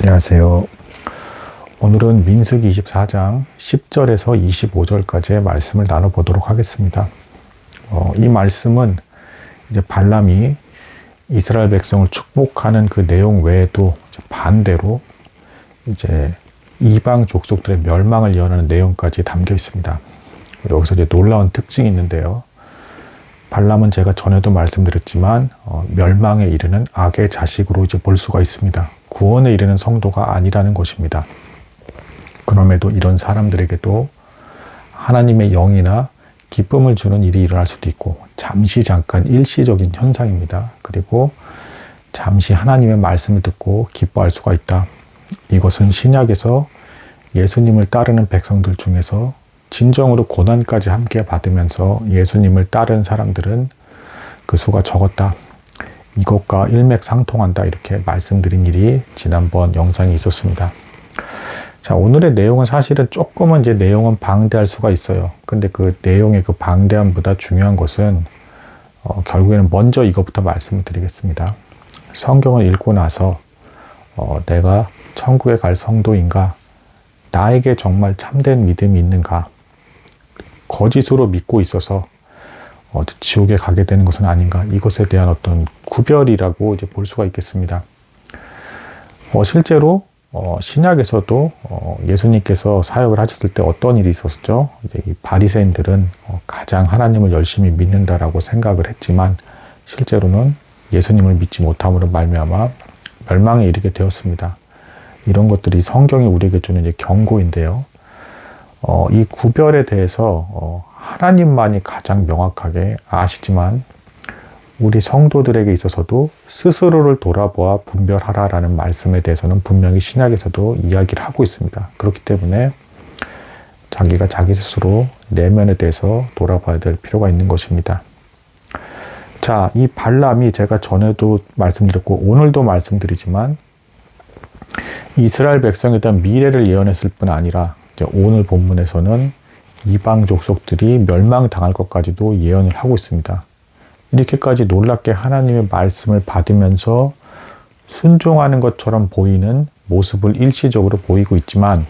안녕하세요. 오늘은 민수기 24장 10절에서 25절까지의 말씀을 나눠보도록 하겠습니다. 이 말씀은 이제 발람이 이스라엘 백성을 축복하는 그 내용 외에도 반대로 이제 이방 족속들의 멸망을 예언하는 내용까지 담겨 있습니다. 여기서 이제 놀라운 특징이 있는데요. 발람은 제가 전에도 말씀드렸지만 멸망에 이르는 악의 자식으로 이제 볼 수가 있습니다. 구원에 이르는 성도가 아니라는 것입니다. 그럼에도 이런 사람들에게도 하나님의 영이나 기쁨을 주는 일이 일어날 수도 있고 잠깐 일시적인 현상입니다. 그리고 잠시 하나님의 말씀을 듣고 기뻐할 수가 있다. 이것은 신약에서 예수님을 따르는 백성들 중에서 진정으로 고난까지 함께 받으면서 예수님을 따른 사람들은 그 수가 적었다. 이것과 일맥상통한다. 이렇게 말씀드린 일이 지난번 영상에 있었습니다. 자, 오늘의 내용은 사실은 조금은 이제 내용은 방대할 수가 있어요. 근데 그 내용의 그 방대함보다 중요한 것은 결국에는 먼저 이것부터 말씀을 드리겠습니다. 성경을 읽고 나서 내가 천국에 갈 성도인가? 나에게 정말 참된 믿음이 있는가? 거짓으로 믿고 있어서 지옥에 가게 되는 것은 아닌가? 이것에 대한 어떤 구별이라고 이제 볼 수가 있겠습니다. 실제로 신약에서도 예수님께서 사역을 하셨을 때 어떤 일이 있었죠? 이제 이 바리새인들은 가장 하나님을 열심히 믿는다라고 생각을 했지만 실제로는 예수님을 믿지 못함으로 말미암아 멸망에 이르게 되었습니다. 이런 것들이 성경이 우리에게 주는 이제 경고인데요. 이 구별에 대해서 하나님만이 가장 명확하게 아시지만 우리 성도들에게 있어서도 스스로를 돌아보아 분별하라라는 말씀에 대해서는 분명히 신약에서도 이야기를 하고 있습니다. 그렇기 때문에 자기가 자기 스스로 내면에 대해서 돌아봐야 될 필요가 있는 것입니다. 자, 이 발람이 제가 전에도 말씀드렸고 오늘도 말씀드리지만 이스라엘 백성에 대한 미래를 예언했을 뿐 아니라 이제 오늘 본문에서는 이방 족속들이 멸망당할 것까지도 예언을 하고 있습니다. 이렇게까지 놀랍게 하나님의 말씀을 받으면서 순종하는 것처럼 보이는 모습을 일시적으로 보이고 있지만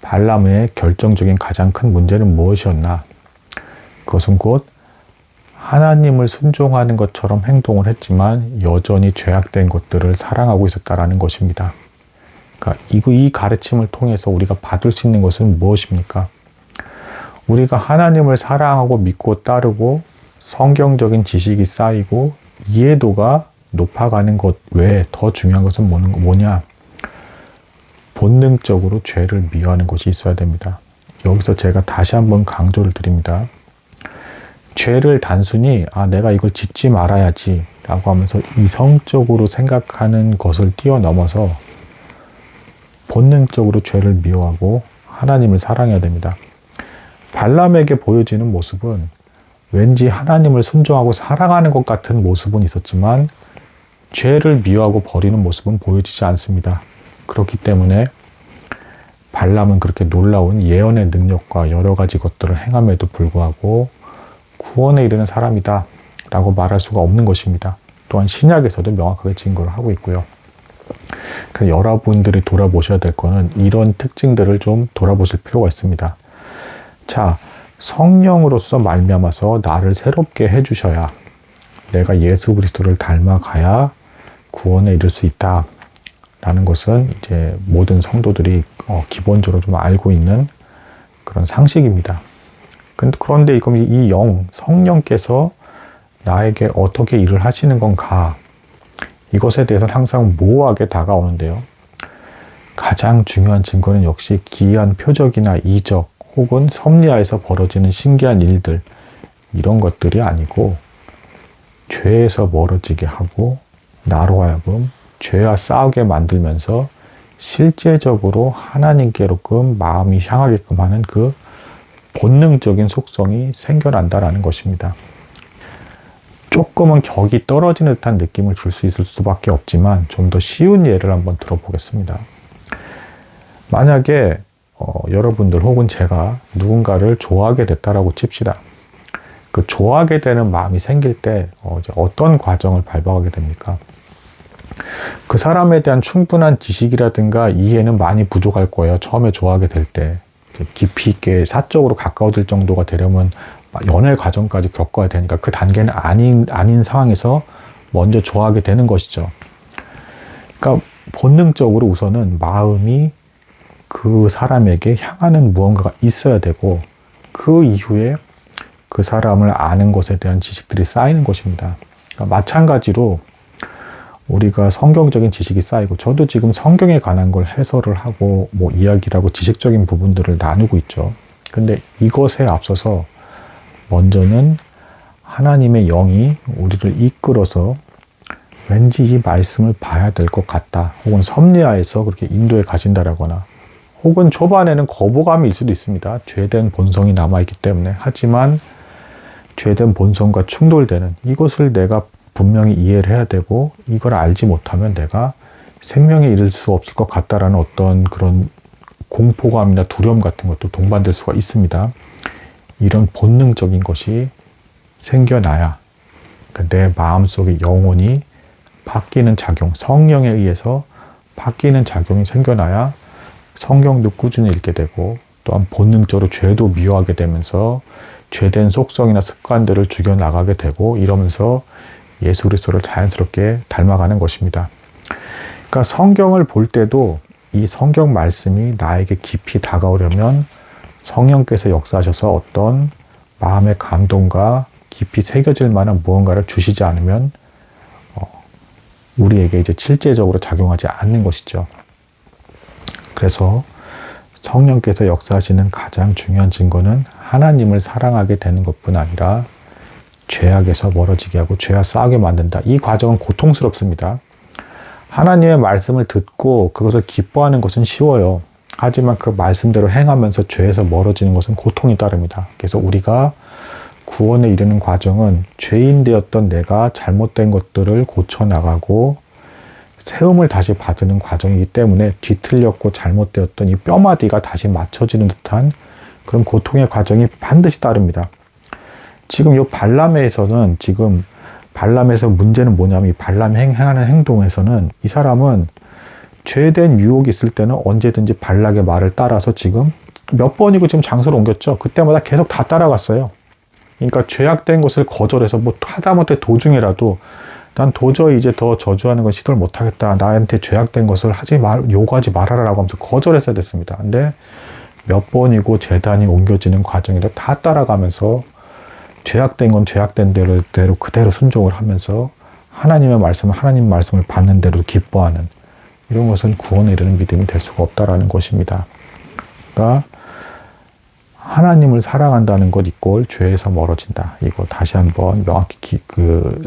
발람의 결정적인 가장 큰 문제는 무엇이었나? 그것은 곧 하나님을 순종하는 것처럼 행동을 했지만 여전히 죄악된 것들을 사랑하고 있었다라는 것입니다. 그러니까 이 가르침을 통해서 우리가 받을 수 있는 것은 무엇입니까? 우리가 하나님을 사랑하고 믿고 따르고 성경적인 지식이 쌓이고 이해도가 높아가는 것 외에 더 중요한 것은 뭐냐? 본능적으로 죄를 미워하는 것이 있어야 됩니다. 여기서 제가 다시 한번 강조를 드립니다. 죄를 단순히 내가 이걸 짓지 말아야지 라고 하면서 이성적으로 생각하는 것을 뛰어넘어서 본능적으로 죄를 미워하고 하나님을 사랑해야 됩니다. 발람에게 보여지는 모습은 왠지 하나님을 순종하고 사랑하는 것 같은 모습은 있었지만 죄를 미워하고 버리는 모습은 보여지지 않습니다. 그렇기 때문에 발람은 그렇게 놀라운 예언의 능력과 여러 가지 것들을 행함에도 불구하고 구원에 이르는 사람이다 라고 말할 수가 없는 것입니다. 또한 신약에서도 명확하게 증거를 하고 있고요. 그래서 여러분들이 돌아보셔야 될 거는 이런 특징들을 좀 돌아보실 필요가 있습니다. 자, 성령으로서 말미암아서 나를 새롭게 해주셔야 내가 예수 그리스도를 닮아가야 구원에 이를 수 있다 라는 것은 이제 모든 성도들이 기본적으로 좀 알고 있는 그런 상식입니다. 그런데 그럼 이 성령께서 나에게 어떻게 일을 하시는 건가? 이것에 대해서는 항상 모호하게 다가오는데요. 가장 중요한 증거는 역시 기이한 표적이나 이적 혹은 섭리하에서 벌어지는 신기한 일들 이런 것들이 아니고 죄에서 멀어지게 하고 나로 하여금 죄와 싸우게 만들면서 실제적으로 하나님께로끔 마음이 향하게끔 하는 그 본능적인 속성이 생겨난다라는 것입니다. 조금은 격이 떨어지는 듯한 느낌을 줄 수 있을 수밖에 없지만 좀 더 쉬운 예를 한번 들어보겠습니다. 만약에 여러분들 혹은 제가 누군가를 좋아하게 됐다라고 칩시다. 그 좋아하게 되는 마음이 생길 때 어떤 과정을 밟아가게 됩니까? 그 사람에 대한 충분한 지식이라든가 이해는 많이 부족할 거예요. 처음에 좋아하게 될 때. 깊이 있게 사적으로 가까워질 정도가 되려면 연애 과정까지 겪어야 되니까 그 단계는 아닌 상황에서 먼저 좋아하게 되는 것이죠. 그러니까 본능적으로 우선은 마음이 그 사람에게 향하는 무언가가 있어야 되고 그 이후에 그 사람을 아는 것에 대한 지식들이 쌓이는 것입니다. 그러니까 마찬가지로 우리가 성경적인 지식이 쌓이고 저도 지금 성경에 관한 걸 해설을 하고 뭐 이야기를 하고 지식적인 부분들을 나누고 있죠. 근데 이것에 앞서서 먼저는 하나님의 영이 우리를 이끌어서 왠지 이 말씀을 봐야 될 것 같다. 혹은 섭리하에서 그렇게 인도에 가신다라거나 혹은 초반에는 거부감일 수도 있습니다. 죄된 본성이 남아있기 때문에. 하지만 죄된 본성과 충돌되는 이것을 내가 분명히 이해를 해야 되고 이걸 알지 못하면 내가 생명에 이를 수 없을 것 같다라는 어떤 그런 공포감이나 두려움 같은 것도 동반될 수가 있습니다. 이런 본능적인 것이 생겨나야 내 마음속의 영혼이 바뀌는 작용, 성령에 의해서 바뀌는 작용이 생겨나야 성경도 꾸준히 읽게 되고 또한 본능적으로 죄도 미워하게 되면서 죄된 속성이나 습관들을 죽여나가게 되고 이러면서 예수 그리스도를 자연스럽게 닮아가는 것입니다. 그러니까 성경을 볼 때도 이 성경 말씀이 나에게 깊이 다가오려면 성령께서 역사하셔서 어떤 마음의 감동과 깊이 새겨질 만한 무언가를 주시지 않으면 우리에게 이제 실제적으로 작용하지 않는 것이죠. 그래서 성령께서 역사하시는 가장 중요한 증거는 하나님을 사랑하게 되는 것뿐 아니라 죄악에서 멀어지게 하고 죄와 싸우게 만든다. 이 과정은 고통스럽습니다. 하나님의 말씀을 듣고 그것을 기뻐하는 것은 쉬워요. 하지만 그 말씀대로 행하면서 죄에서 멀어지는 것은 고통이 따릅니다. 그래서 우리가 구원에 이르는 과정은 죄인 되었던 내가 잘못된 것들을 고쳐나가고 세움을 다시 받는 과정이기 때문에 뒤틀렸고 잘못되었던 이 뼈마디가 다시 맞춰지는 듯한 그런 고통의 과정이 반드시 따릅니다. 지금 이 발람에서는 지금 발람에서 문제는 뭐냐면 이 발람이 행하는 행동에서는 이 사람은 죄된 유혹이 있을 때는 언제든지 발락의 말을 따라서 지금 몇 번이고 지금 장소를 옮겼죠. 그때마다 계속 다 따라갔어요. 그러니까 죄악된 것을 거절해서 뭐 하다못해 도중에라도 난 도저히 이제 더 저주하는 건 시도를 못하겠다. 나한테 죄악된 것을 요구하지 말아라라고 하면서 거절했어야 됐습니다. 근데 몇 번이고 재단이 옮겨지는 과정에도 다 따라가면서 죄악된 건 죄악된 대로 그대로 순종을 하면서 하나님 말씀을 받는 대로 기뻐하는 이런 것은 구원에 이르는 믿음이 될 수가 없다라는 것입니다. 그러니까 하나님을 사랑한다는 것 이꼴 죄에서 멀어진다. 이거 다시 한번 명확히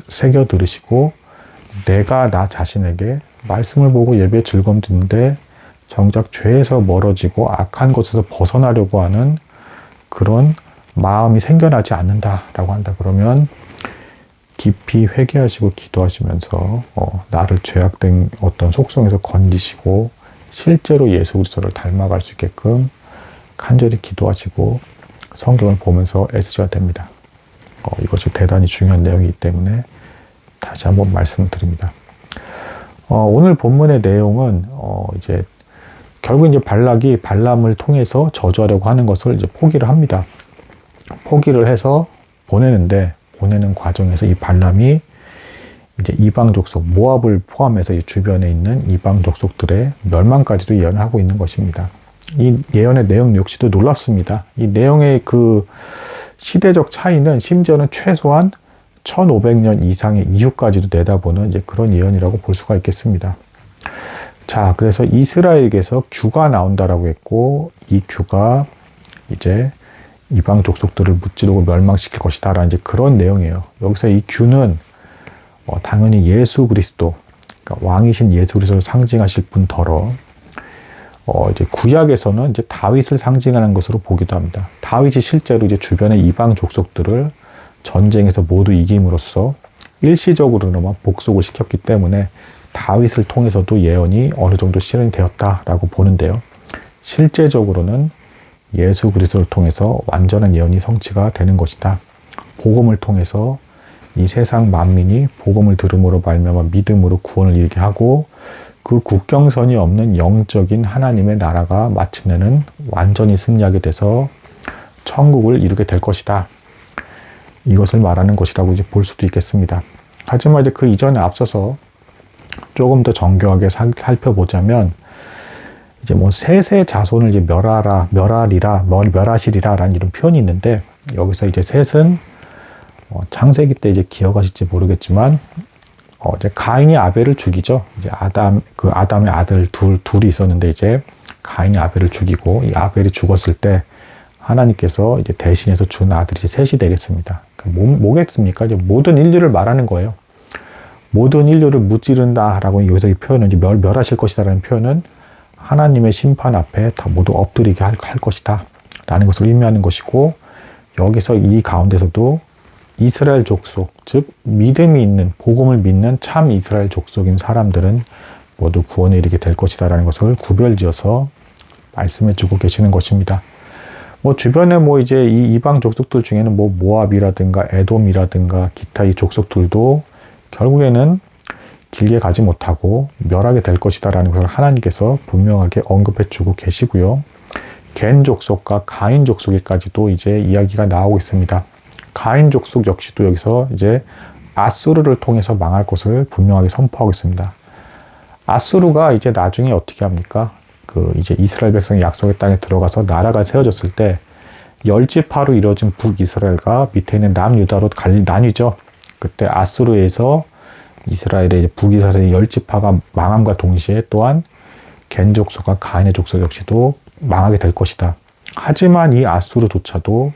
새겨 들으시고 내가 나 자신에게 말씀을 보고 예배에 즐거움 듣는데 정작 죄에서 멀어지고 악한 것에서 벗어나려고 하는 그런 마음이 생겨나지 않는다라고 한다. 그러면 깊이 회개하시고 기도하시면서 나를 죄악된 어떤 속성에서 건지시고 실제로 예수 그리스도를 닮아갈 수 있게끔 간절히 기도하시고 성경을 보면서 애쓰셔야 됩니다. 이것이 대단히 중요한 내용이기 때문에 다시 한번 말씀을 드립니다. 오늘 본문의 내용은 이제 결국 이제 발락이 발람을 통해서 저주하려고 하는 것을 이제 포기를 합니다. 포기를 해서 보내는 과정에서 이 발람이 이제 이방 족속, 모압을 포함해서 이 주변에 있는 이방 족속들의 멸망까지도 예언을 하고 있는 것입니다. 이 예언의 내용 역시도 놀랍습니다. 이 내용의 그 시대적 차이는 심지어는 최소한 1500년 이상의 이후까지도 내다보는 이제 그런 예언이라고 볼 수가 있겠습니다. 자, 그래서 이스라엘에게서 규가 나온다라고 했고, 이 규가 이제 이방 족속들을 무찌르고 멸망시킬 것이다 라는 이제 그런 내용이에요. 여기서 이 규는 당연히 예수 그리스도, 그러니까 왕이신 예수 그리스도를 상징하실 뿐더러 이제 구약에서는 이제 다윗을 상징하는 것으로 보기도 합니다. 다윗이 실제로 이제 주변의 이방 족속들을 전쟁에서 모두 이김으로써 일시적으로나마 복속을 시켰기 때문에 다윗을 통해서도 예언이 어느 정도 실현이 되었다라고 보는데요. 실제적으로는 예수 그리스도를 통해서 완전한 예언이 성취가 되는 것이다. 복음을 통해서 이 세상 만민이 복음을 들음으로 말미암아 믿음으로 구원을 이루게 하고 그 국경선이 없는 영적인 하나님의 나라가 마침내는 완전히 승리하게 돼서 천국을 이루게 될 것이다. 이것을 말하는 것이라고 이제 볼 수도 있겠습니다. 하지만 이제 그 이전에 앞서서 조금 더 정교하게 살펴보자면 이제 뭐 셋의 자손을 이제 멸하시리라라는 이런 표현이 있는데 여기서 이제 셋은 창세기 때 이제 기억하실지 모르겠지만 이제 가인이 아벨을 죽이죠. 이제 아담의 아들 둘이 있었는데 이제 가인이 아벨을 죽이고 이 아벨이 죽었을 때 하나님께서 이제 대신해서 준 아들이 이제 셋이 되겠습니다. 뭐겠습니까? 이제 모든 인류를 말하는 거예요. 모든 인류를 무찌른다라고 여기서 이 표현은 이제 멸하실 것이다라는 표현은 하나님의 심판 앞에 다 모두 엎드리게 할 것이다 라는 것을 의미하는 것이고 여기서 이 가운데서도 이스라엘 족속, 즉 믿음이 있는 복음을 믿는 참 이스라엘 족속인 사람들은 모두 구원에 이르게 될 것이다 라는 것을 구별지어서 말씀해 주고 계시는 것입니다. 뭐 주변에 뭐 이제 이 이방 족속들 중에는 뭐 모압이라든가 에돔이라든가 기타 이 족속들도 결국에는 길게 가지 못하고 멸하게 될 것이다 라는 것을 하나님께서 분명하게 언급해 주고 계시고요. 겐 족속과 가인 족속에까지도 이제 이야기가 나오고 있습니다. 가인 족속 역시도 여기서 이제 아수르를 통해서 망할 것을 분명하게 선포하고 있습니다. 아수르가 이제 나중에 어떻게 합니까? 이제 이스라엘 백성이 약속의 땅에 들어가서 나라가 세워졌을 때 10지파로 이루어진 북이스라엘과 밑에 있는 남유다로 나뉘죠. 그때 아수르에서 이스라엘의 이제 북이스라엘의 10지파가 망함과 동시에 또한 겐 족속과 가인의 족속 역시도 망하게 될 것이다. 하지만 이 아수르조차도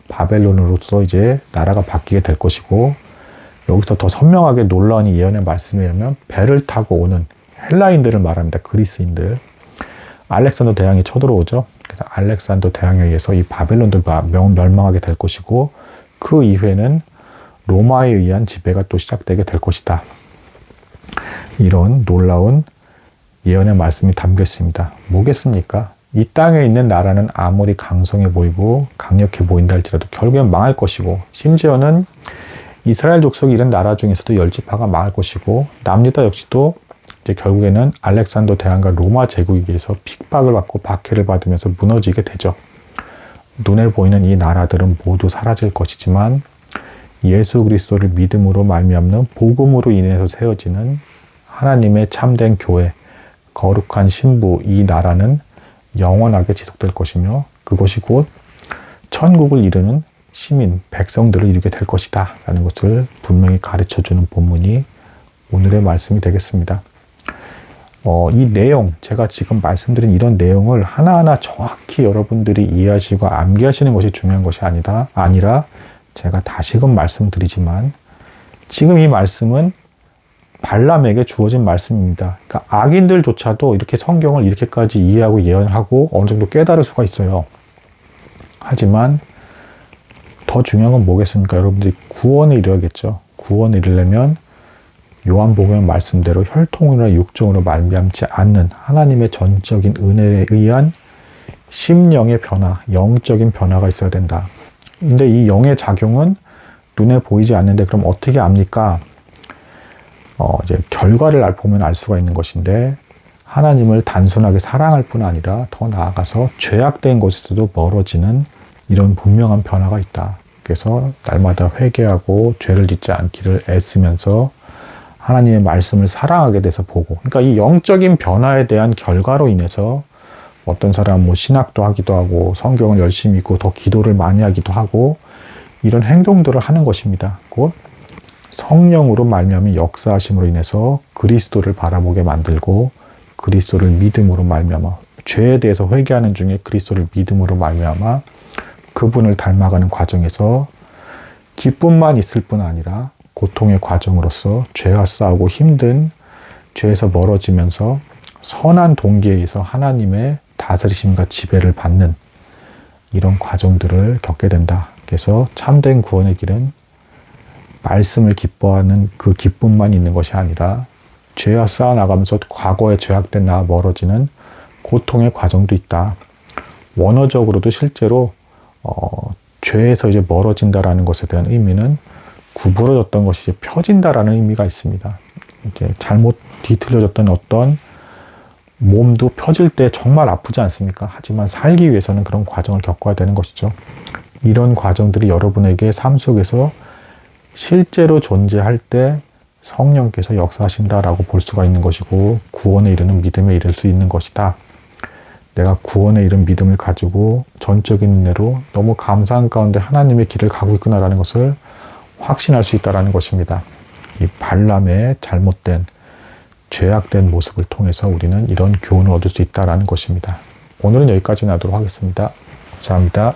바벨론으로서 이제 나라가 바뀌게 될 것이고 여기서 더 선명하게 놀라운 예언의 말씀에 의하면 배를 타고 오는 헬라인들을 말합니다. 그리스인들. 알렉산더 대왕이 쳐들어오죠. 그래서 알렉산더 대왕에 의해서 이 바벨론들과 멸망하게 될 것이고 그 이후에는 로마에 의한 지배가 또 시작되게 될 것이다. 이런 놀라운 예언의 말씀이 담겨 있습니다. 뭐겠습니까? 이 땅에 있는 나라는 아무리 강성해 보이고 강력해 보인다 할지라도 결국엔 망할 것이고 심지어는 이스라엘 족속이 이런 나라 중에서도 10지파가 망할 것이고 남유다 역시도 이제 결국에는 알렉산더 대왕과 로마 제국에 의해서 핍박을 받고 박해를 받으면서 무너지게 되죠. 눈에 보이는 이 나라들은 모두 사라질 것이지만 예수 그리스도를 믿음으로 말미암는 복음으로 인해서 세워지는 하나님의 참된 교회, 거룩한 신부 이 나라는 영원하게 지속될 것이며 그것이 곧 천국을 이루는 시민, 백성들을 이루게 될 것이다 라는 것을 분명히 가르쳐주는 본문이 오늘의 말씀이 되겠습니다. 이 내용, 제가 지금 말씀드린 이런 내용을 하나하나 정확히 여러분들이 이해하시고 암기하시는 것이 중요한 것이 아니라 제가 다시금 말씀드리지만 지금 이 말씀은 발람에게 주어진 말씀입니다. 그러니까 악인들조차도 이렇게 성경을 이렇게까지 이해하고 예언하고 어느 정도 깨달을 수가 있어요. 하지만 더 중요한 건 뭐겠습니까? 여러분들이 구원에 이르야겠죠. 구원에 이르려면 요한복음의 말씀대로 혈통이나 육종으로 말미암지 않는 하나님의 전적인 은혜에 의한 심령의 변화, 영적인 변화가 있어야 된다. 근데 이 영의 작용은 눈에 보이지 않는데 그럼 어떻게 압니까? 이제 결과를 보면 알 수가 있는 것인데 하나님을 단순하게 사랑할 뿐 아니라 더 나아가서 죄악된 것에서도 멀어지는 이런 분명한 변화가 있다. 그래서 날마다 회개하고 죄를 짓지 않기를 애쓰면서 하나님의 말씀을 사랑하게 돼서 보고, 그러니까 이 영적인 변화에 대한 결과로 인해서 어떤 사람은 뭐 신학도 하기도 하고 성경을 열심히 읽고 더 기도를 많이 하기도 하고 이런 행동들을 하는 것입니다. 곧 성령으로 말미암은 역사하심으로 인해서 그리스도를 바라보게 만들고 그리스도를 믿음으로 말미암아 죄에 대해서 회개하는 중에 그리스도를 믿음으로 말미암아 그분을 닮아가는 과정에서 기쁨만 있을 뿐 아니라 고통의 과정으로서 죄와 싸우고 힘든 죄에서 멀어지면서 선한 동기에 의해서 하나님의 다스리심과 지배를 받는 이런 과정들을 겪게 된다. 그래서 참된 구원의 길은 말씀을 기뻐하는 그 기쁨만 있는 것이 아니라 죄와 싸워나가면서 과거에 죄악된 나와 멀어지는 고통의 과정도 있다. 원어적으로도 실제로 죄에서 이제 멀어진다라는 것에 대한 의미는 구부러졌던 것이 이제 펴진다라는 의미가 있습니다. 이제 잘못 뒤틀려졌던 어떤 몸도 펴질 때 정말 아프지 않습니까? 하지만 살기 위해서는 그런 과정을 겪어야 되는 것이죠. 이런 과정들이 여러분에게 삶 속에서 실제로 존재할 때 성령께서 역사하신다라고 볼 수가 있는 것이고, 구원에 이르는 믿음에 이를 수 있는 것이다. 내가 구원에 이른 믿음을 가지고 전적인 은혜로 너무 감사한 가운데 하나님의 길을 가고 있구나라는 것을 확신할 수 있다는 것입니다. 이 발람의 잘못된, 죄악된 모습을 통해서 우리는 이런 교훈을 얻을 수 있다는 것입니다. 오늘은 여기까지 하도록 하겠습니다. 감사합니다.